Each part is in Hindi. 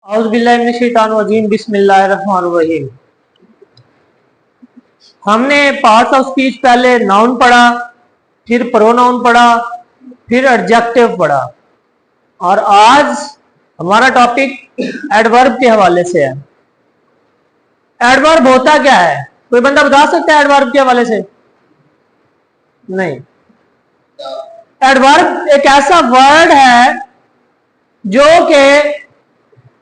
औज़ुबिल्लाहिमिनश्शैतानिर्रजीम बिस्मिल्लाहिर्रहमानिर्रहीम। हमने पार्ट्स ऑफ स्पीच पहले नाउन पढ़ा, फिर प्रोनाउन पढ़ा, फिर एडजेक्टिव पढ़ा और आज हमारा टॉपिक एडवर्ब के हवाले से है। एडवर्ब होता क्या है? कोई बंदा बता सकता है एडवर्ब के हवाले से? नहीं। एडवर्ब एक ऐसा वर्ड है जो कि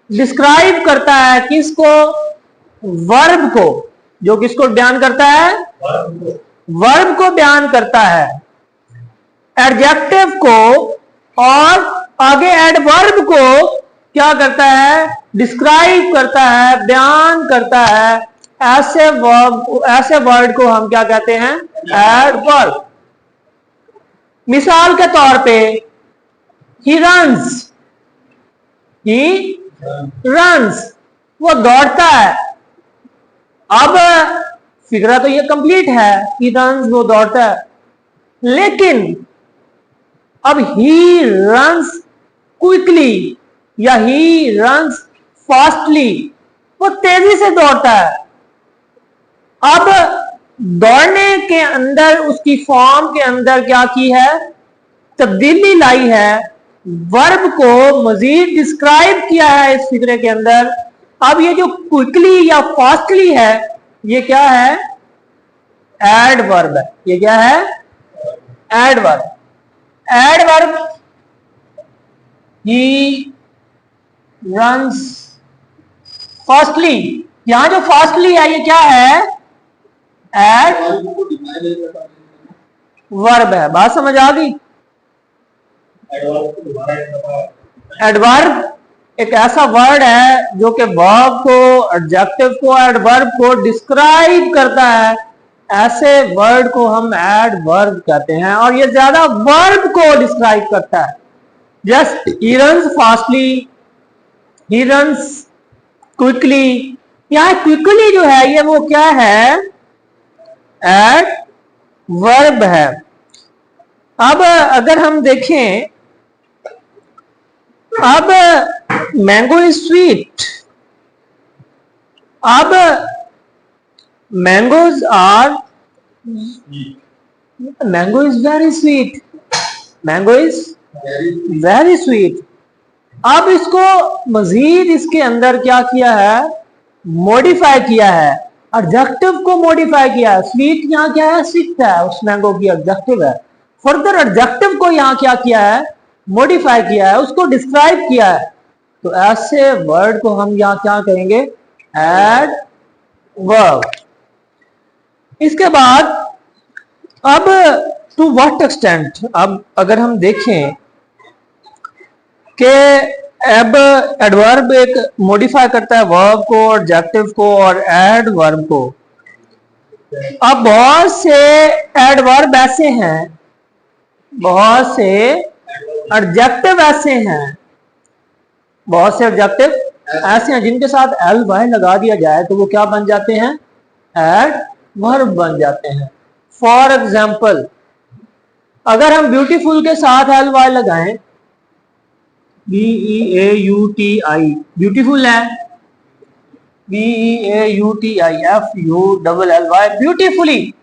डिस्क्राइब करता है किसको? वर्ब को। जो किसको बयान करता है? वर्ब को बयान करता है, एडजेक्टिव को, और आगे एडवर्ब को क्या करता है? डिस्क्राइब करता है, बयान करता है। ऐसे वर्ड को हम क्या कहते हैं? एडवर्ब। मिसाल के तौर पे ही रन्स, वो दौड़ता है। अब फिगरा तो ये कंप्लीट है, ही रन्स, वो दौड़ता है, लेकिन अब ही रन्स क्विकली या ही रन्स फास्टली, वो तेजी से दौड़ता है। अब दौड़ने के अंदर उसकी फॉर्म के अंदर क्या की है? तब्दीली लाई है, वर्ब को मजीद डिस्क्राइब किया है इस फिगरे के अंदर। अब ये जो क्विकली या फास्टली है, ये क्या है? एडवर्ब है। ये क्या है? Adverb. Adverb he runs fastly, यहां जो फास्टली है ये क्या है? एडवर्ब है। बात समझ आ गई? एडवर्ब एक ऐसा वर्ड है जो कि वर्ब को, एडजेक्टिव को, एडवर्ब को डिस्क्राइब करता है। ऐसे वर्ड को हम एडवर्ब कहते हैं और ये ज्यादा वर्ब को डिस्क्राइब करता है। Just he runs fastly, he runs quickly. यहां क्विकली जो है ये वो क्या है? एडवर्ब है। अब अगर हम देखें, अब मैंगो इज स्वीट, अब mangoes are, mango is very sweet, mango is very sweet. अब इसको मजीद इसके अंदर क्या किया है? मॉडिफाई किया है, एडजेक्टिव को मॉडिफाई किया है। स्वीट यहां क्या है? स्वीट है, उस मैंगो की एडजेक्टिव है। फर्दर एडजेक्टिव को यहां क्या किया है? मॉडिफाई किया है, उसको डिस्क्राइब किया है। तो ऐसे वर्ड को हम यहां क्या कहेंगे? एडवर्ब। इसके बाद अब टू व्हाट एक्सटेंट, अब अगर हम देखें कि अब एडवर्ब एक मॉडिफाई करता है वर्ब को, एडजेक्टिव को और एडवर्ब को। अब बहुत से एडवर्ब ऐसे हैं, बहुत से एडजेक्टिव ऐसे हैं, बहुत से एडजेक्टिव ऐसे हैं जिनके साथ एल वाई लगा दिया जाए तो वो क्या बन जाते हैं? एडवर्ब बन जाते हैं। फॉर एग्जाम्पल, अगर हम ब्यूटीफुल के साथ एल वाई लगाएं, BEAUTI, ब्यूटीफुल है, BEAUTI, FULLY, ब्यूटीफुली।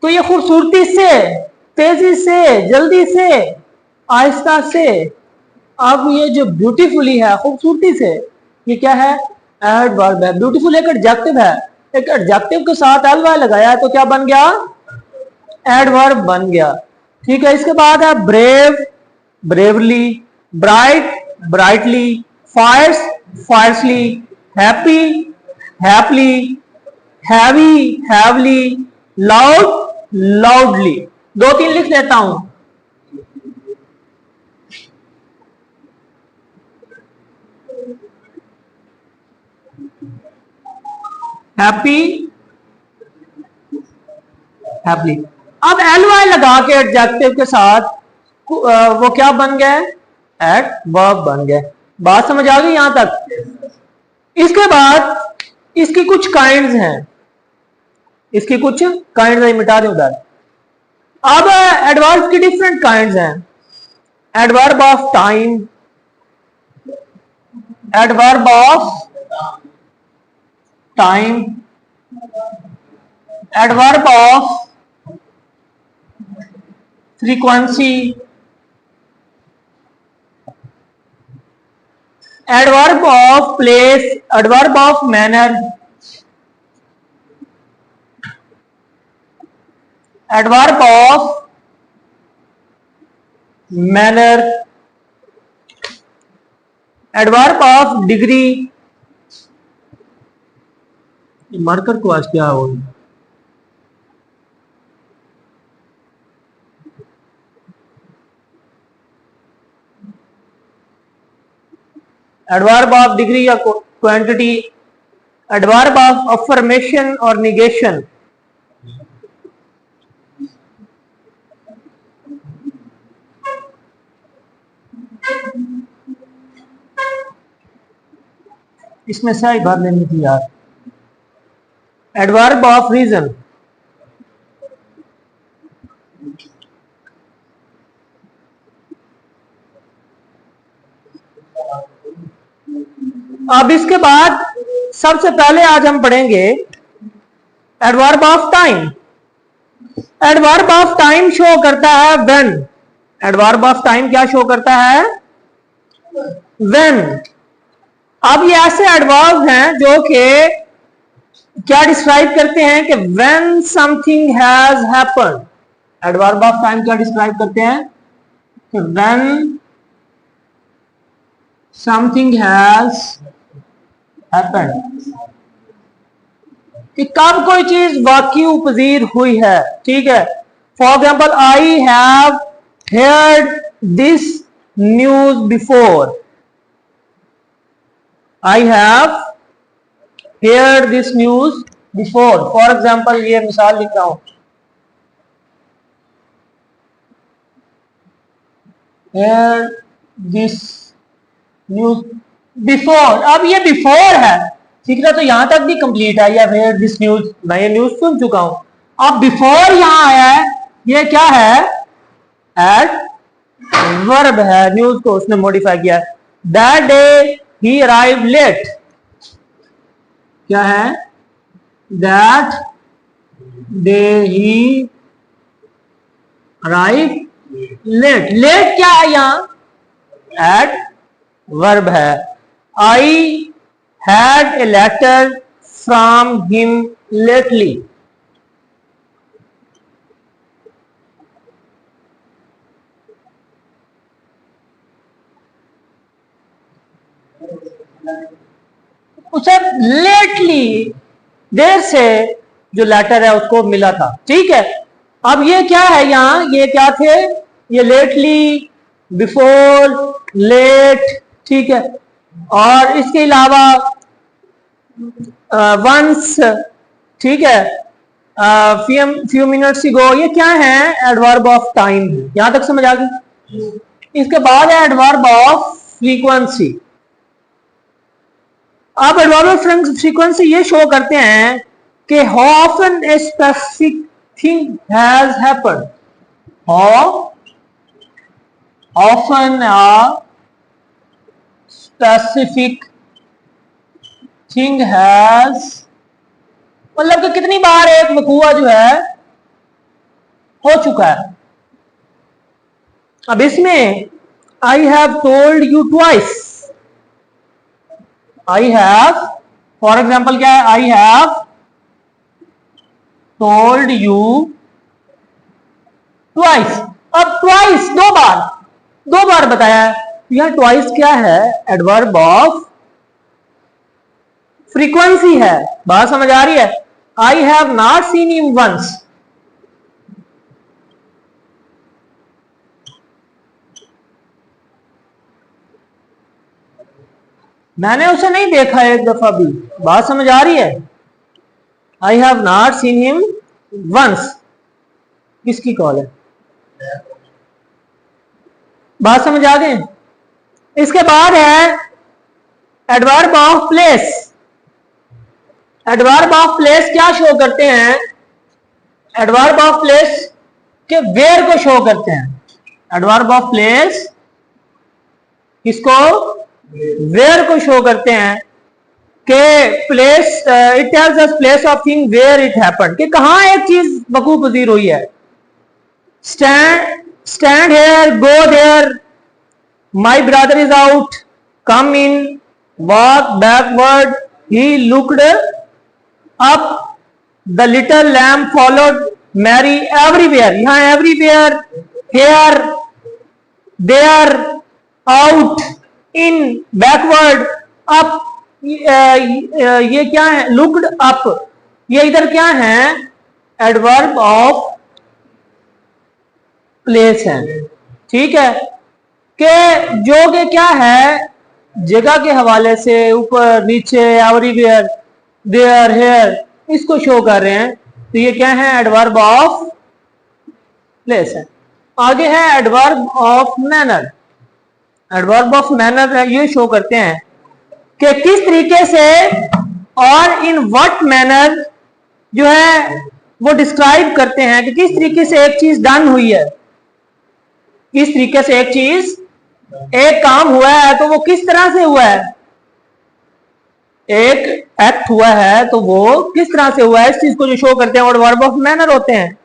तो ये खूबसूरती से, तेजी से, जल्दी से, आहिस्ता से। अब ये जो ब्यूटीफुली है, खूबसूरती से, ये क्या है? एडवर्ब है। ब्यूटीफुल एक एडजेक्टिव है, एक एडजेक्टिव के साथ एल वाई लगाया तो क्या बन गया? एडवर्ब बन गया। ठीक है। इसके बाद है brave, bravely, bright, brightly, fierce, fiercely, happy, happily, heavy, heavily, loud, loudly. दो तीन लिख देता हूं। Happy, happy. अब एल वाई लगा के एडजेक्टिव के साथ वो क्या बन गया? एडवर्ब बन गया। बात समझ आ गई यहां तक? इसके बाद इसकी कुछ काइंड्स हैं, इसकी कुछ काइंड्स है, मिटा दें उधर। अब एडवर्ब की डिफरेंट काइंड्स हैं। Adverb of time, adverb of time, adverb of frequency, adverb of place, adverb of manner, adverb of manner, adverb of degree. Marker को आज क्या हो, एडवर्ब ऑफ डिग्री या क्वांटिटी, एडवर्ब ऑफ अफर्मेशन और निगेशन, इसमें सही बात लेनी थी यार, एडवर्ब ऑफ रीजन, अब इसके बाद सबसे पहले आज हम पढ़ेंगे adverb of time. Adverb of time show करता है व्हेन, एडवर्ब ऑफ टाइम क्या शो करता है, व्हेन। अब ये ऐसे एडवर्ब हैं जो कि क्या डिस्क्राइब करते हैं कि when something has happened. Adverb of time क्या डिस्क्राइब करते हैं कि व्हेन समथिंग हैज हैपेंड, कि कब कोई चीज वाकई पजीर हुई है। ठीक है, for example I have heard this news before, I have heard this news before। for example ये मिसाल लिख रहा हूं, heard this news before। अब ये before है, ठीक है, तो यहां तक भी कंप्लीट है। या heard this news, मैं ये न्यूज सुन चुका हूं। अब before यहां आया है, ये क्या है, एडवर्ब है, न्यूज को उसने मॉडिफाई किया है। That day he arrive late, क्या है, that day he arrive late. Late क्या है यहां, एडवर्ब है। I had a letter from him lately, उसे लेटली देर से जो लेटर है उसको मिला था। ठीक है, अब ये क्या है यहां, ये क्या थे, ये लेटली, बिफोर, लेट। ठीक है, और इसके अलावा वंस, ठीक है, फ्यू मिनट्स अगो, ये क्या है, एडवर्ब ऑफ टाइम। यहां तक समझ आ गई। इसके बाद है एडवर्ब ऑफ फ्रीक्वेंसी। अब एडवर्ब ऑफ फ्रीक्वेंसी ये शो करते हैं कि how often a specific thing has happened, how often a specific thing has, मतलब कि कितनी बार एक वकूआ जो है हो चुका है। अब इसमें I have told you twice, I have, for example क्या है, I have told you twice. अब ट्वाइस दो बार बताया है, यह ट्वाइस क्या है, एडवर्ब ऑफ फ्रीक्वेंसी है। बात समझ आ रही है। I have not seen him once, मैंने उसे नहीं देखा एक दफा भी। बात समझ आ रही है। I have not seen him once, किसकी कॉल है, बात समझ आ गई। इसके बाद है adverb of place. Adverb of place क्या शो करते हैं, एडवर्ब ऑफ प्लेस के वेयर को शो करते हैं। एडवर्ब ऑफ प्लेस किसको, वेयर को शो करते हैं कि place, it tells us place of thing where it happened, कि कहां एक चीज वकू पजीर हुई है। Stand here, go there, my brother is out, come in, walk backward, he looked up, the little lamp followed Mary, everywhere, यहां everywhere, here, there, out, in, backward, up, ये क्या है, लुक्ड अप, ये इधर क्या है, एडवर्ब ऑफ प्लेस है। ठीक है, कि जो कि क्या है, जगह के हवाले से ऊपर नीचे, एवरीवेयर, देयर, हेयर, इसको शो कर रहे हैं। तो ये क्या है, एडवर्ब ऑफ प्लेस है। आगे है adverb of manner. Adverb of manner ये शो करते हैं कि किस तरीके से और इन व्हाट मैनर जो है वो डिस्क्राइब करते हैं कि किस तरीके से एक चीज डन हुई है, किस तरीके से एक चीज, एक काम हुआ है तो वो किस तरह से हुआ है, एक एक्ट हुआ है तो वो किस तरह से हुआ है, इस चीज को जो शो करते हैं और वर्ब ऑफ मैनर होते हैं।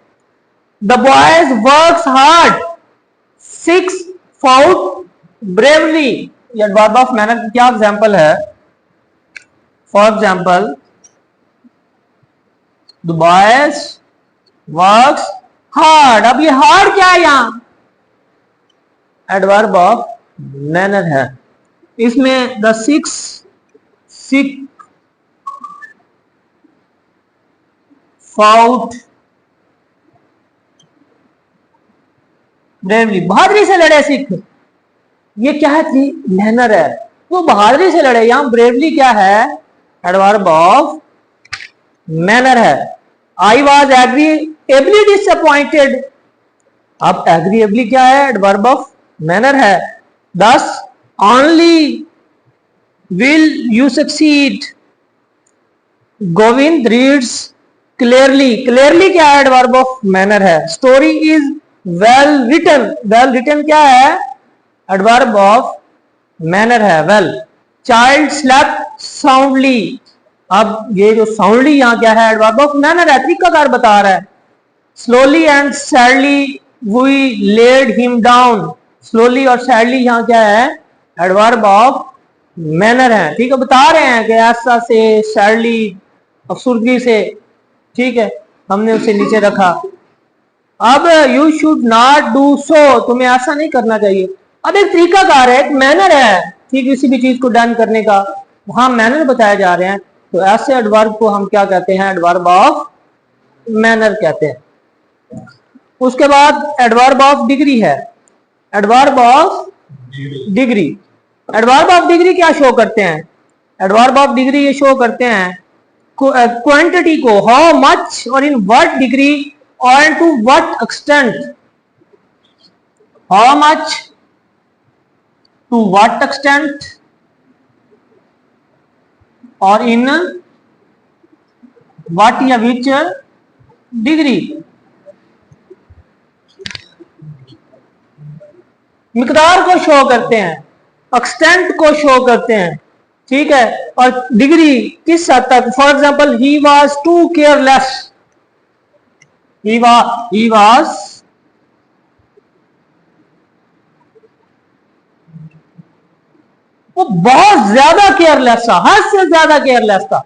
The boys works hard, six fought bravely, ये वर्ब ऑफ मैनर की क्या एग्जांपल है। For example, the boys works hard, अब ये हार्ड क्या है, यहां एडवर्ब ऑफ मैनर है। इसमें द सिक फाउट ब्रेवली, बहादुरी से लड़े सिख, ये क्या है थी, मैनर है, वो बहादुरी से लड़े। यहां ब्रेवली क्या है, एडवर्ब ऑफ मैनर है। आई वॉज एग्रीएबली डिसअपॉइंटेड, अब एग्रीएबली क्या है, एडवर्ब ऑफ मैनर है। Thus only will you succeed, Govind reads clearly, clearly क्या है, एडवर्ब ऑफ मैनर है। Story is well written, well written क्या है, एडवर्ब ऑफ मैनर है, वेल। चाइल्ड स्लेप्ट साउंडली, अब ये जो साउंडली यहां क्या है, एडवर्ब ऑफ मैनर है, तरीकाकार बता रहा है। Slowly and sadly we laid him down, slowly और सैडली यहां क्या है, एडवर्ब ऑफ मैनर है। ठीक है, बता रहे हैं कि ऐसा से, सैडली अफसुर्दगी से, ठीक है, हमने उसे नीचे रखा। अब you should not do so, तुम्हें ऐसा नहीं करना चाहिए। अब एक तरीकाकार है, एक मैनर है, ठीक, किसी भी चीज को डन करने का, वहां मैनर बताए जा रहे हैं, तो ऐसे एडवर्ब को हम क्या कहते हैं, एडवर्ब ऑफ मैनर कहते हैं। उसके बाद एडवर्ब ऑफ डिग्री है, adverb of degree. Adverb of degree क्या शो करते हैं, एडवर्ब ऑफ डिग्री ये शो करते हैं क्वांटिटी को, हाउ मच और इन व्हाट डिग्री और to what extent, how much, to what extent और इन व्हाट या विच डिग्री, मिकदार को शो करते हैं, एक्सटेंट को शो करते हैं। ठीक है, और डिग्री किस हद तक, for example he was too careless, he was वो बहुत ज्यादा केयरलेस था, हद से ज्यादा केयरलेस था।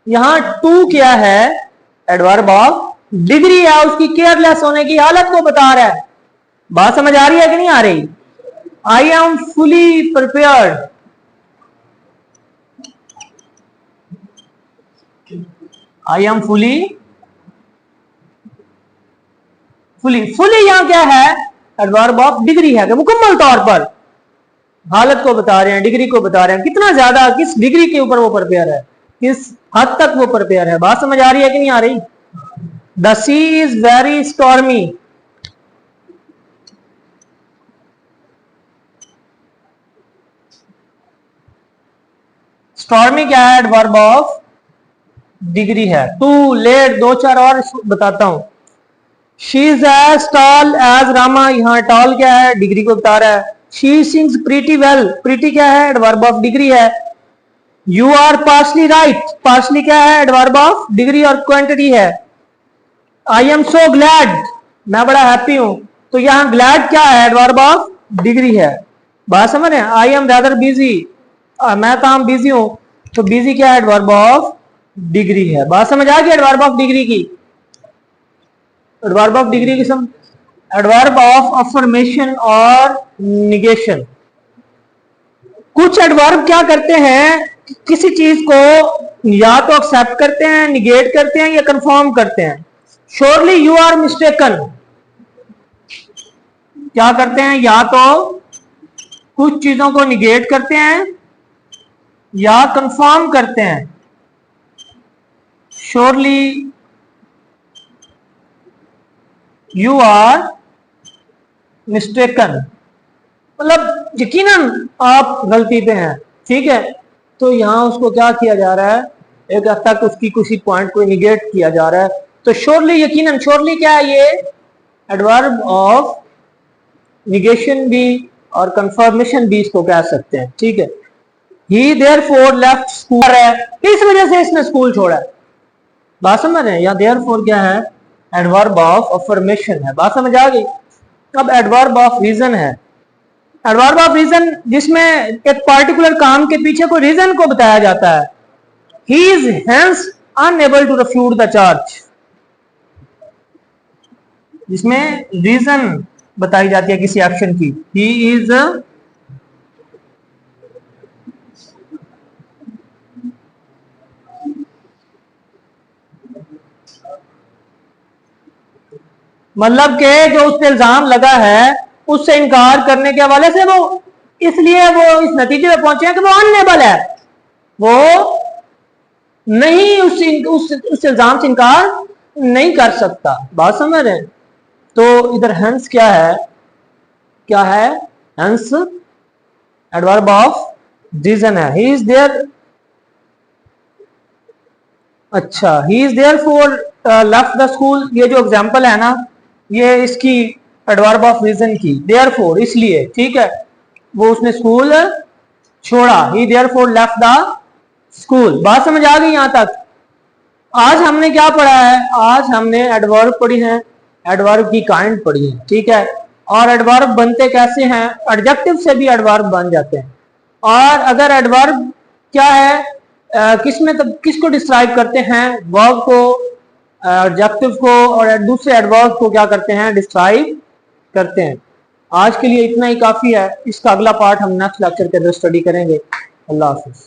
यहां टू क्या है, एडवर्ब ऑफ डिग्री है, उसकी केयरलेस होने की हालत को बता रहा है। बात समझ आ रही है कि नहीं आ रही। I am fully prepared, I am fully यहां क्या है, एडवर्ब ऑफ डिग्री है कि मुकम्मल तौर पर हालत को बता रहे हैं, डिग्री को बता रहे हैं, कितना ज्यादा, किस डिग्री के ऊपर वो प्रिपेयर है, किस हद तक वो प्रिपेयर है। बात समझ आ रही है कि नहीं आ रही। The sea is very stormy, stormy क्या है, एडवर्ब ऑफ डिग्री है। टू लेट, दो चार और बताता हूं। She is as tall as Rama, यहां टॉल क्या है, डिग्री को बता रहा है। She sings pretty well, pretty क्या है? एडवर्ब ऑफ डिग्री है। You are partly right, partly क्या है? एडवर्ब ऑफ डिग्री और क्वांटिटी है। आई एम सो ग्लैड, मैं बड़ा हैप्पी हूं, तो यहां ग्लैड क्या है? एडवर्ब ऑफ डिग्री है। बात समझ रहे हैं? आई एम रादर बिजी, मैं काम बिजी हूं, तो बिजी क्या है? एडवर्ब ऑफ डिग्री है। बात समझ आ गई एडवर्ब ऑफ डिग्री की? एडवर्ब ऑफ डिग्री की सम एडवर्ब ऑफ अफर्मेशन और निगेशन। कुछ एडवर्ब क्या करते हैं? किसी चीज को या तो एक्सेप्ट करते हैं, निगेट करते हैं, या कंफर्म करते हैं। श्योरली यू आर मिस्टेकन क्या करते हैं? या तो कुछ चीजों को निगेट करते हैं या कंफर्म करते हैं। श्योरली यू आर मिस्टेकन, मतलब यकीनन आप गलती पे हैं, ठीक है। तो यहां उसको क्या किया जा रहा है? एक हद तक उसकी किसी पॉइंट को निगेट किया जा रहा है। तो श्योरली, यकीनन, श्योरली क्या है? ये एडवर्ब ऑफ निगेशन भी और कंफर्मेशन भी इसको कह सकते हैं, ठीक है। ही देयरफॉर लेफ्ट स्कूल है, इस वजह से इसने स्कूल छोड़ा है। बात समझ रहे हैं? या देयरफॉर क्या है? एडवर्ब ऑफ अफर्मेशन है। बात समझ आ गई? अब एडवर्ब ऑफ रीजन है। एडवर्ब ऑफ रीजन जिसमें एक पार्टिकुलर काम के पीछे कोई रीजन को बताया जाता है। He is hence unable to refute the charge, जिसमें रीजन बताई जाती है किसी एक्शन की। ही इज मतलब के जो उस पे इल्जाम लगा है उससे इनकार करने के हवाले से वो इसलिए वो इस नतीजे पे पहुंचे हैं कि वो अनएबल है, वो नहीं उस इल्जाम से इनकार नहीं कर सकता। बात समझ रहे हैं? तो इधर हेंस क्या है? क्या है? हेंस एडवर्ब ऑफ रीजन है। ही इज देयर, अच्छा, he is therefore left the school, ये जो एग्जांपल है ना, ये इसकी एडवर्ब ऑफ रीजन की। देयरफॉर इसलिए, ठीक है, वो उसने स्कूल छोड़ा। He therefore left the school. बात समझ आ गई यहां तक? आज हमने क्या पढ़ा है? आज हमने एडवर्ब पढ़ी है, एडवर्ब की काइंड पढ़ी है, ठीक है। और एडवर्ब बनते कैसे हैं? एडजेक्टिव से भी एडवर्ब बन जाते हैं। और अगर एडवर्ब क्या है, किसमें तब किसको डिस्क्राइब करते हैं? वर्ब को, एडजेक्टिव को, और दूसरे एडवर्ब को क्या करते हैं? डिस्क्राइब करते हैं। आज के लिए इतना ही काफी है। इसका अगला पार्ट हम नेक्स्ट लेक्चर के अंदर स्टडी करेंगे। अल्लाह हाफिज।